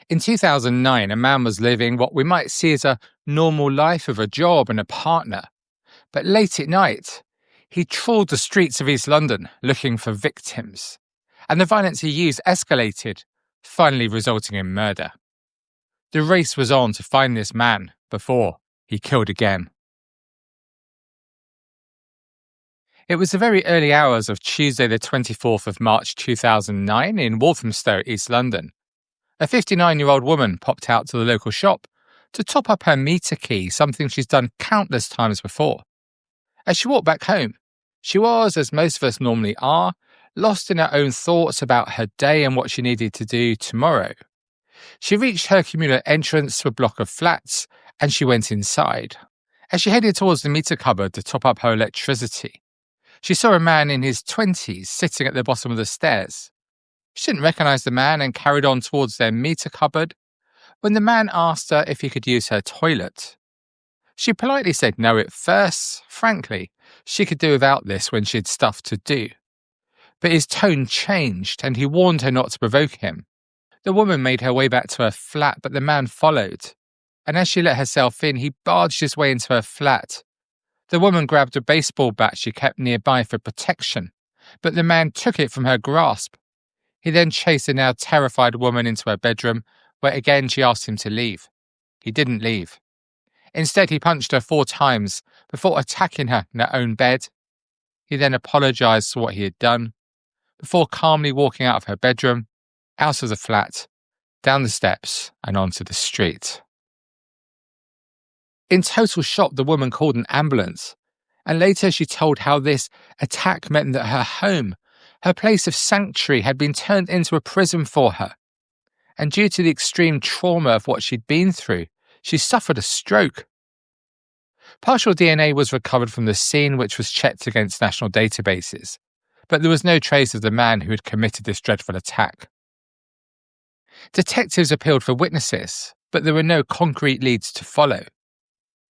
In 2009, a man was living what we might see as a normal life of a job and a partner. But late at night, he trawled the streets of East London looking for victims. And the violence he used escalated, finally resulting in murder. The race was on to find this man before he killed again. It was the very early hours of Tuesday the 24th of March 2009 in Walthamstow, East London. A 59-year-old woman popped out to the local shop to top up her meter key, something she's done countless times before. As she walked back home, she was, as most of us normally are, lost in her own thoughts about her day and what she needed to do tomorrow. She reached her communal entrance to a block of flats and she went inside. As she headed towards the meter cupboard to top up her electricity, she saw a man in his 20s sitting at the bottom of the stairs. She didn't recognise the man and carried on towards their meter cupboard when the man asked her if he could use her toilet. She politely said no at first. Frankly, she could do without this when she had stuff to do. But his tone changed and he warned her not to provoke him. The woman made her way back to her flat, but the man followed. And as she let herself in, he barged his way into her flat. The woman grabbed a baseball bat she kept nearby for protection, but the man took it from her grasp. He then chased the now terrified woman into her bedroom, where again she asked him to leave. He didn't leave. Instead, he punched her 4 times before attacking her in her own bed. He then apologised for what he had done, before calmly walking out of her bedroom, out of the flat, down the steps and onto the street. In total shock, the woman called an ambulance, and later she told how this attack meant that her home, her place of sanctuary, had been turned into a prison for her. And due to the extreme trauma of what she'd been through, she suffered a stroke. Partial DNA was recovered from the scene, which was checked against national databases, but there was no trace of the man who had committed this dreadful attack. Detectives appealed for witnesses, but there were no concrete leads to follow.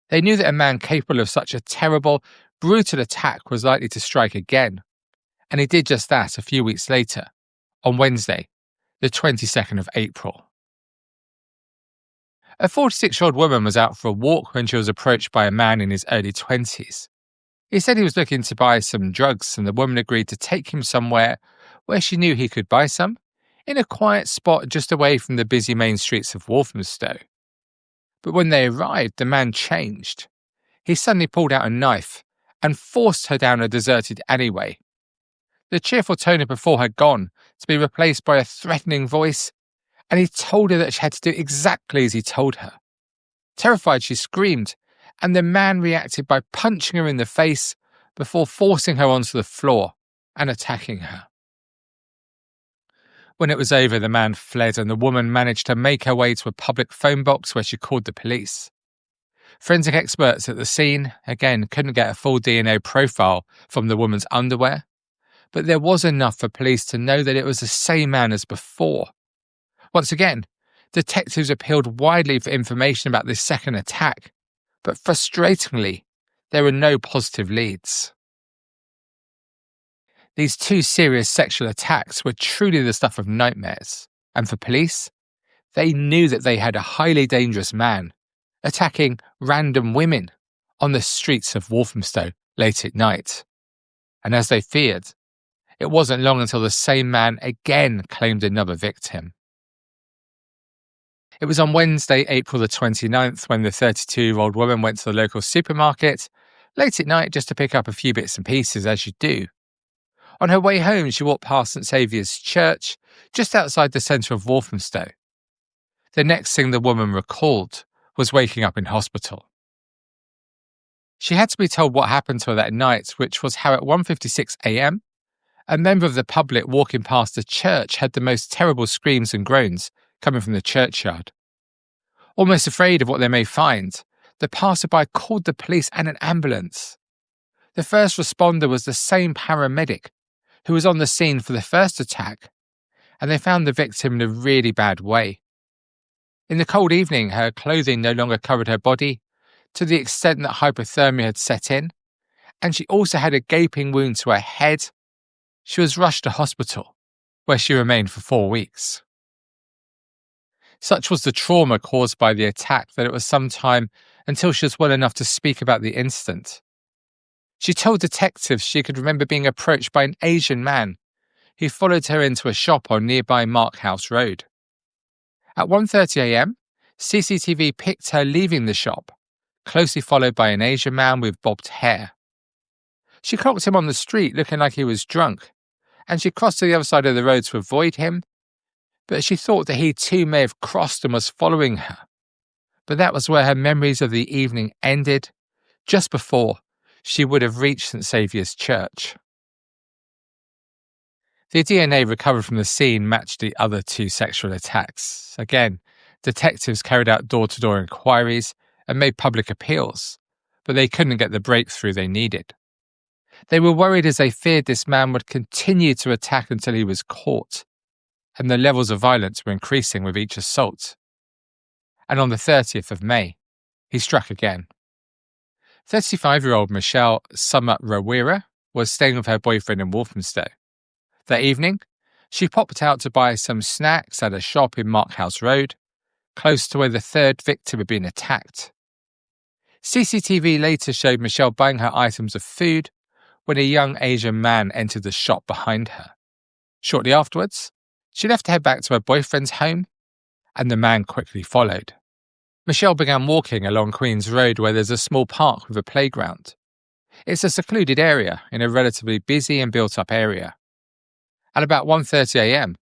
They knew that a man capable of such a terrible, brutal attack was likely to strike again, and he did just that a few weeks later, on Wednesday, the 22nd of April. A 46-year-old woman was out for a walk when she was approached by a man in his early 20s. He said he was looking to buy some drugs, and the woman agreed to take him somewhere where she knew he could buy some, in a quiet spot just away from the busy main streets of Walthamstow. But when they arrived, the man changed. He suddenly pulled out a knife and forced her down a deserted alleyway. The cheerful tone of before had gone to be replaced by a threatening voice, and he told her that she had to do exactly as he told her. Terrified, she screamed, and the man reacted by punching her in the face before forcing her onto the floor and attacking her. When it was over, the man fled and the woman managed to make her way to a public phone box where she called the police. Forensic experts at the scene, again, couldn't get a full DNA profile from the woman's underwear, but there was enough for police to know that it was the same man as before. Once again, detectives appealed widely for information about this second attack, but frustratingly, there were no positive leads. These 2 serious sexual attacks were truly the stuff of nightmares, and for police, they knew that they had a highly dangerous man attacking random women on the streets of Walthamstow late at night. And as they feared, it wasn't long until the same man again claimed another victim. It was on Wednesday, April the 29th, when the 32-year-old woman went to the local supermarket late at night just to pick up a few bits and pieces, as you do. On her way home, she walked past St Saviour's Church, just outside the centre of Walthamstow. The next thing the woman recalled was waking up in hospital. She had to be told what happened to her that night, which was how at 1:56 a.m, a member of the public walking past the church had the most terrible screams and groans coming from the churchyard. Almost afraid of what they may find, the passerby called the police and an ambulance. The first responder was the same paramedic who was on the scene for the first attack, and they found the victim in a really bad way. In the cold evening, her clothing no longer covered her body, to the extent that hypothermia had set in, and she also had a gaping wound to her head. She was rushed to hospital, where she remained for 4 weeks. Such was the trauma caused by the attack that it was some time until she was well enough to speak about the incident. She told detectives she could remember being approached by an Asian man who followed her into a shop on nearby Mark House Road. At 1:30 a.m, CCTV picked her leaving the shop, closely followed by an Asian man with bobbed hair. She clocked him on the street looking like he was drunk, and she crossed to the other side of the road to avoid him, but she thought that he too may have crossed and was following her. But that was where her memories of the evening ended, just before she would have reached St Saviour's Church. The DNA recovered from the scene matched the other two sexual attacks. Again, detectives carried out door-to-door inquiries and made public appeals, but they couldn't get the breakthrough they needed. They were worried as they feared this man would continue to attack until he was caught, and the levels of violence were increasing with each assault. And on the 30th of May, he struck again. 35-year-old Michelle Summer-Rawira was staying with her boyfriend in Walthamstow. That evening, she popped out to buy some snacks at a shop in Mark House Road, close to where the third victim had been attacked. CCTV later showed Michelle buying her items of food when a young Asian man entered the shop behind her. Shortly afterwards, she left to head back to her boyfriend's home, and the man quickly followed. Michelle began walking along Queen's Road where there's a small park with a playground. It's a secluded area in a relatively busy and built-up area. At about 1:30 a.m,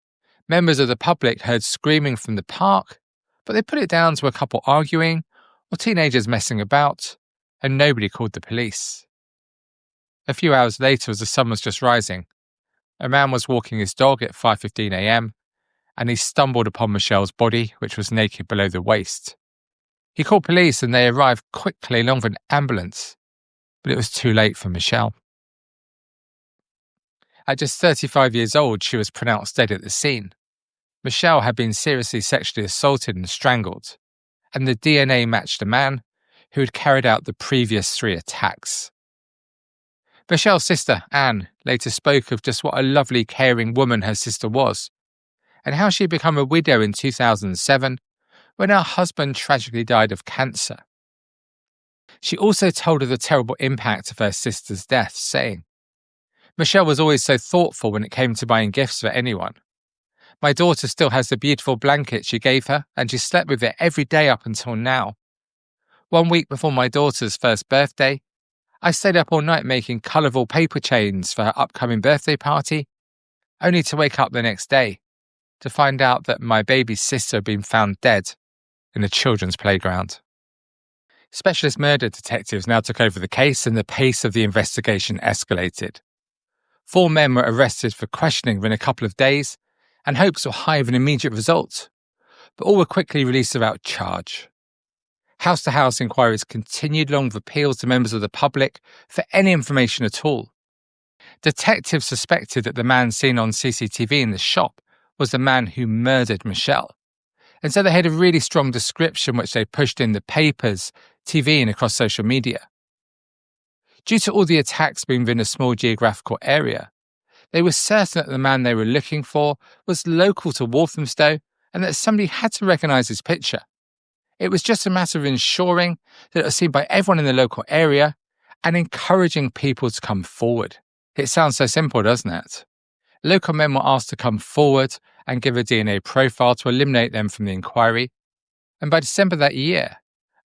members of the public heard screaming from the park, but they put it down to a couple arguing or teenagers messing about, and nobody called the police. A few hours later, as the sun was just rising, a man was walking his dog at 5:15 a.m, and he stumbled upon Michelle's body, which was naked below the waist. He called police and they arrived quickly along with an ambulance, but it was too late for Michelle. At just 35 years old, she was pronounced dead at the scene. Michelle had been seriously sexually assaulted and strangled, and the DNA matched a man who had carried out the previous 3 attacks. Michelle's sister, Anne, later spoke of just what a lovely, caring woman her sister was, and how she had become a widow in 2007 when her husband tragically died of cancer. She also told of the terrible impact of her sister's death, saying, "Michelle was always so thoughtful when it came to buying gifts for anyone. My daughter still has the beautiful blanket she gave her, and she slept with it every day up until now. 1 week before my daughter's first birthday, I stayed up all night making colourful paper chains for her upcoming birthday party, only to wake up the next day to find out that my baby's sister had been found dead in a children's playground." Specialist murder detectives now took over the case and the pace of the investigation escalated. 4 men were arrested for questioning within a couple of days, and hopes were high of an immediate result, but all were quickly released without charge. House-to-house inquiries continued along with appeals to members of the public for any information at all. Detectives suspected that the man seen on CCTV in the shop was the man who murdered Michelle, and so they had a really strong description which they pushed in the papers, TV and across social media. Due to all the attacks being within a small geographical area, they were certain that the man they were looking for was local to Walthamstow and that somebody had to recognise his picture. It was just a matter of ensuring that it was seen by everyone in the local area and encouraging people to come forward. It sounds so simple, doesn't it? Local men were asked to come forward and give a DNA profile to eliminate them from the inquiry, and by December that year,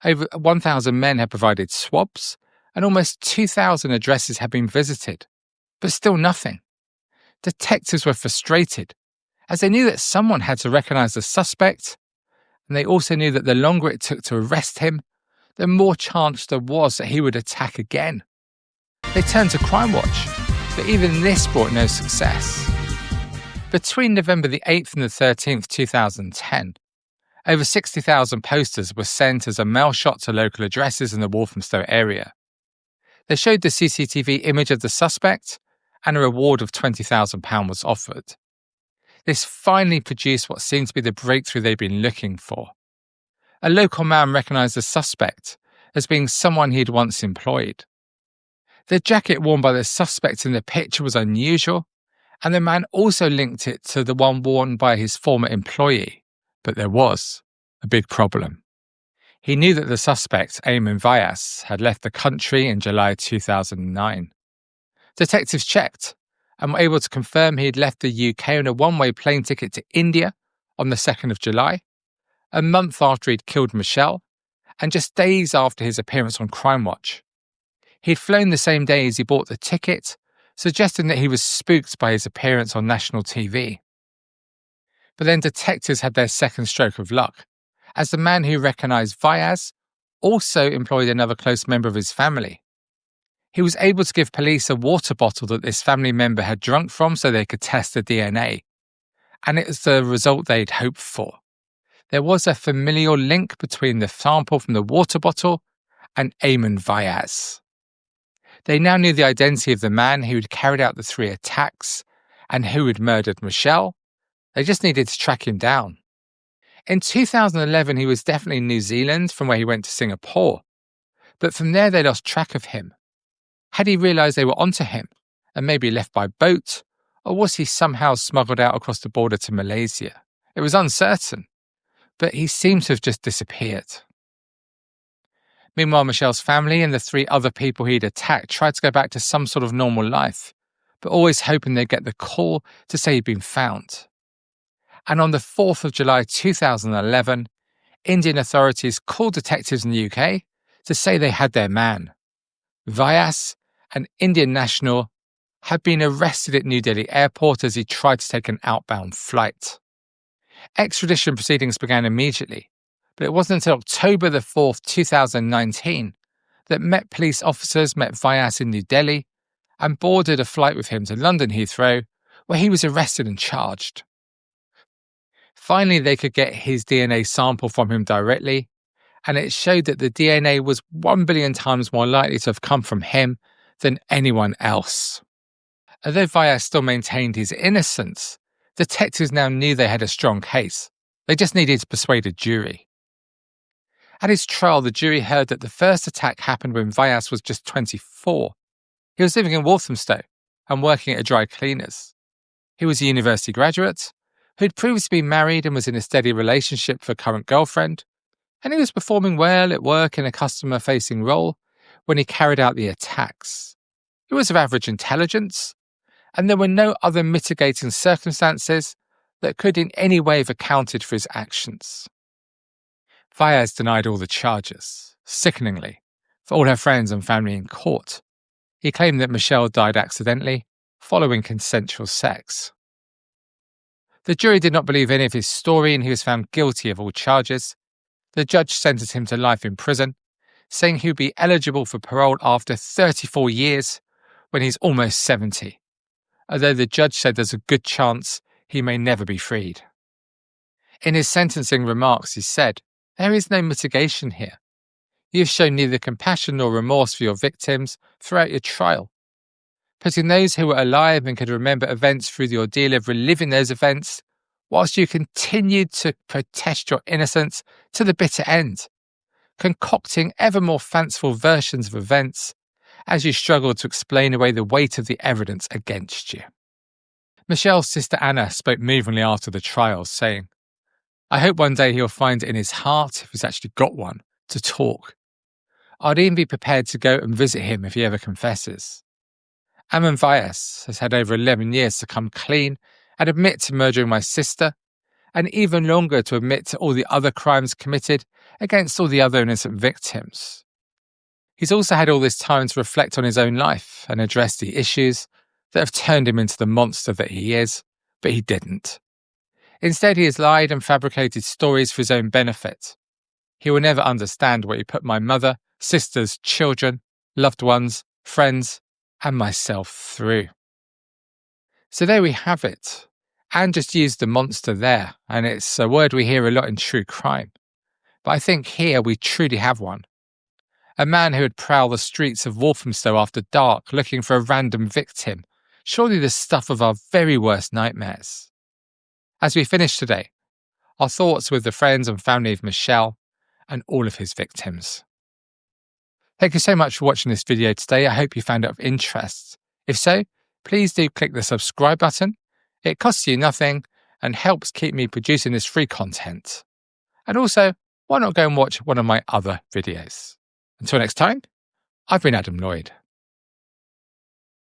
over 1,000 men had provided swabs and almost 2,000 addresses had been visited, but still nothing. Detectives were frustrated, as they knew that someone had to recognise the suspect, and they also knew that the longer it took to arrest him, the more chance there was that he would attack again. They turned to Crime Watch, but even this brought no success. Between November the 8th and the 13th, 2010, over 60,000 posters were sent as a mail shot to local addresses in the Walthamstow area. They showed the CCTV image of the suspect, and a reward of £20,000 was offered. This finally produced what seemed to be the breakthrough they'd been looking for. A local man recognised the suspect as being someone he'd once employed. The jacket worn by the suspect in the picture was unusual, and the man also linked it to the one worn by his former employee, But there was a big problem. He knew that the suspect, Eamon Vyas, had left the country in July 2009. Detectives checked and were able to confirm he had left the UK on a one-way plane ticket to India on the 2nd of July, a month after he'd killed Michelle, and just days after his appearance on Crime Watch. He'd flown the same day as he bought the ticket, suggesting that he was spooked by his appearance on national TV. But then detectives had their second stroke of luck, as the man who recognised Vyas also employed another close member of his family. He was able to give police a water bottle that this family member had drunk from so they could test the DNA, and it was the result they'd hoped for. There was a familial link between the sample from the water bottle and Eamon Vyas. They now knew the identity of the man who had carried out the 3 attacks and who had murdered Michelle. They just needed to track him down. In 2011, he was definitely in New Zealand from where he went to Singapore, but from there they lost track of him. Had he realised they were onto him and maybe left by boat, or was he somehow smuggled out across the border to Malaysia? It was uncertain, but he seemed to have just disappeared. Meanwhile, Michelle's family and the 3 other people he'd attacked tried to go back to some sort of normal life, but always hoping they'd get the call to say he'd been found. And on the 4th of July 2011, Indian authorities called detectives in the UK to say they had their man. Vyas, an Indian national, had been arrested at New Delhi airport as he tried to take an outbound flight. Extradition proceedings began immediately, but it wasn't until October the 4th, 2019, that Met police officers met Vyas in New Delhi and boarded a flight with him to London Heathrow, where he was arrested and charged. Finally, they could get his DNA sample from him directly, and it showed that the DNA was 1 billion times more likely to have come from him than anyone else. Although Vyas still maintained his innocence, detectives now knew they had a strong case. They just needed to persuade a jury. At his trial, the jury heard that the first attack happened when Vyas was just 24. He was living in Walthamstow and working at a dry cleaners. He was a university graduate who'd previously been married and was in a steady relationship with a current girlfriend, and he was performing well at work in a customer-facing role when he carried out the attacks. He was of average intelligence, and there were no other mitigating circumstances that could in any way have accounted for his actions. Vyas denied all the charges, sickeningly, for all her friends and family in court. He claimed that Michelle died accidentally, following consensual sex. The jury did not believe any of his story and he was found guilty of all charges. The judge sentenced him to life in prison, saying he would be eligible for parole after 34 years when he's almost 70, although the judge said there's a good chance he may never be freed. In his sentencing remarks, he said, "There is no mitigation here. You have shown neither compassion nor remorse for your victims throughout your trial. Putting those who were alive and could remember events through the ordeal of reliving those events, whilst you continued to protest your innocence to the bitter end, concocting ever more fanciful versions of events as you struggled to explain away the weight of the evidence against you." Michelle's sister Anna spoke movingly after the trial, saying, "I hope one day he'll find it in his heart, if he's actually got one, to talk. I'd even be prepared to go and visit him if he ever confesses. Eamon Vyas has had over 11 years to come clean and admit to murdering my sister, and even longer to admit to all the other crimes committed against all the other innocent victims. He's also had all this time to reflect on his own life and address the issues that have turned him into the monster that he is, but he didn't. Instead, he has lied and fabricated stories for his own benefit. He will never understand what he put my mother, sisters, children, loved ones, friends, and myself through." So there we have it. Anne just used the monster there, and it's a word we hear a lot in true crime. But I think here we truly have one. A man who would prowl the streets of Walthamstow after dark looking for a random victim, surely the stuff of our very worst nightmares. As we finish today, our thoughts with the friends and family of Michelle and all of his victims. Thank you so much for watching this video today. I hope you found it of interest. If so, please do click the subscribe button. It costs you nothing and helps keep me producing this free content. And also, why not go and watch one of my other videos? Until next time, I've been Adam Lloyd.